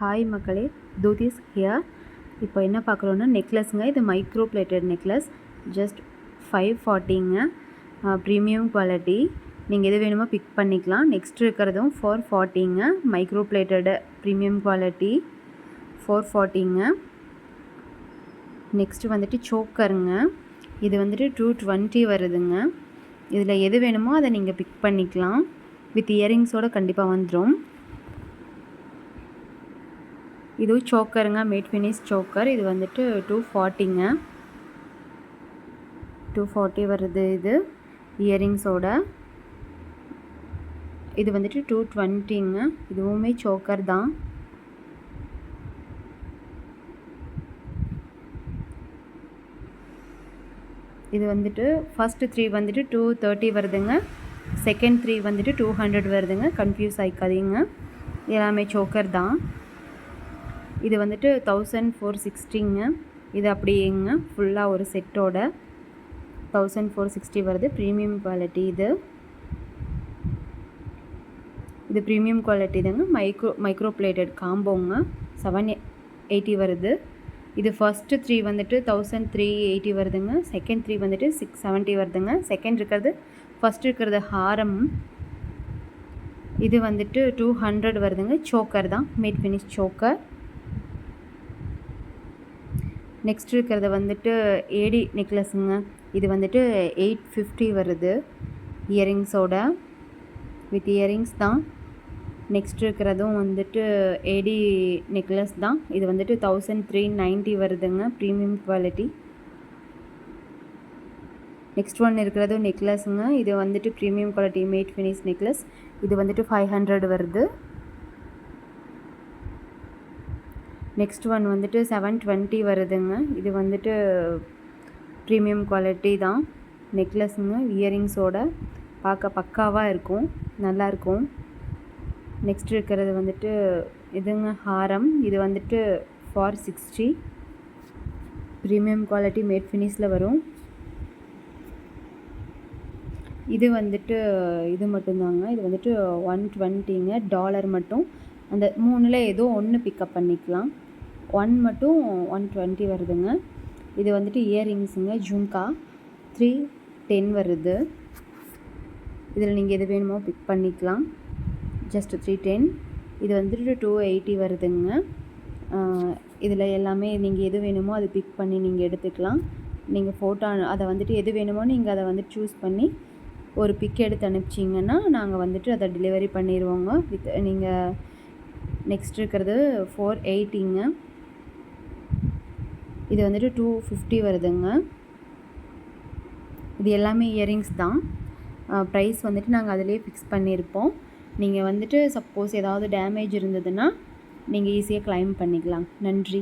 Hi மக்களே, தூதிஸ் here. இப்போ என்ன பார்க்குறோன்னா நெக்லஸுங்க. இது மைக்ரோ பிளேட்டட் நெக்லஸ். ஜஸ்ட் 540ங்க. Premium quality. நீங்கள் எது வேணுமோ பிக் பண்ணிக்கலாம். நெக்ஸ்ட் இருக்கிறதும் 440ங்க. மைக்ரோ பிளேட்டடு ப்ரீமியம் குவாலிட்டி 440ங்க. நெக்ஸ்ட்டு வந்துட்டு சோக்கருங்க. இது வந்துட்டு 220 வருதுங்க. இதில் எது வேணுமோ அதை நீங்கள் பிக் பண்ணிக்கலாம். வித் இயரிங்ஸோடு கண்டிப்பாக வந்துடும். இது சோக்கருங்க, மேட் ஃபினிஷ் சோக்கர். இது வந்துட்டு 240ங்க. 240 வருது இது இயரிங்ஸோட. இது வந்துட்டு 220ங்க. இதுவுமே சோக்கர் தான். இது வந்துட்டு ஃபஸ்ட்டு 3 வந்துட்டு 230 வருதுங்க. செகண்ட் 3 வந்துட்டு 200 வருதுங்க. கன்ஃபியூஸ் ஆகிக்காதீங்க, எல்லாமே சோக்கர் தான். இது வந்துட்டு 1460ங்க. இது அப்படியேங்க ஃபுல்லாக ஒரு செட்டோட 1460 வருது. ப்ரீமியம் குவாலிட்டி இது. இது ப்ரீமியம் குவாலிட்டி தாங்க. மைக்ரோ பிளேட்டட் காம்போங்க. 780 வருது. இது ஃபஸ்ட்டு 3 வந்துட்டு 1380 வருதுங்க. செகண்ட் 3 வந்துட்டு 670 வருதுங்க. செகண்ட் இருக்கிறது ஃபஸ்ட் இருக்கிறது ஹாரம். இது வந்துட்டு 200 வருதுங்க. சோக்கர் தான், மேட் ஃபினிஷ் சோக்கர். நெக்ஸ்ட் இருக்கிறது வந்துட்டு ஏடி நெக்லஸுங்க. இது வந்துட்டு 850 வருது இயரிங்ஸோட. வித் இயரிங்ஸ் தான். நெக்ஸ்ட் இருக்கிறதும் வந்துட்டு ஏடி நெக்லஸ் தான். இது வந்துட்டு 1390 வருதுங்க. Premium quality. நெக்ஸ்ட் ஒன் இருக்கிறது நெக்லஸுங்க. இது வந்துட்டு premium quality matte finish necklace. இது வந்துட்டு 500 வருது. நெக்ஸ்ட் ஒன் வந்துட்டு 720 வருதுங்க. இது வந்துட்டு ப்ரீமியம் குவாலிட்டி தான் நெக்லஸுங்க. இயரிங்ஸோட பார்க்க பக்காவாக இருக்கும், நல்லாயிருக்கும். நெக்ஸ்ட் இருக்கிறது வந்துட்டு இதுங்க ஹாரம். இது வந்துட்டு 460. ப்ரீமியம் குவாலிட்டி மேட் ஃபினிஷில் வரும். இது வந்துட்டு இது மட்டும்தாங்க. இது வந்துட்டு 120ங்க. டாலர் மட்டும். அந்த 3ல் ஏதோ ஒன்று பிக்கப் பண்ணிக்கலாம். 1 மட்டும் 120 வருதுங்க. இது வந்துட்டு இயரிங்ஸுங்க. ஜும்கா 310 வருது. இதில் நீங்கள் எது வேணுமோ பிக் பண்ணிக்கலாம். ஜஸ்ட் 310. இது வந்துட்டு 280 வருதுங்க. இதில் எல்லாமே நீங்கள் எது வேணுமோ அது பிக் பண்ணி நீங்கள் எடுத்துக்கலாம். நீங்கள் ஃபோட்டோ அதை வந்துட்டு எது வேணுமோ நீங்கள் அதை வந்துட்டு சூஸ் பண்ணி ஒரு பிக் எடுத்து அனுப்பிச்சிங்கன்னா நாங்கள் வந்துட்டு அதை டெலிவரி பண்ணிடுவோங்க. வித் நீங்கள் நெக்ஸ்ட் இருக்கிறது 480ங்க. இது வந்துட்டு 250 வருதுங்க. இது எல்லாமே இயரிங்ஸ் தான். ப்ரைஸ் வந்துட்டு நாங்கள் அதிலே ஃபிக்ஸ் பண்ணியிருப்போம். நீங்கள் வந்துட்டு சப்போஸ் ஏதாவது டேமேஜ் இருந்ததுன்னா நீங்கள் ஈஸியாக கிளைம் பண்ணிக்கலாம். நன்றி.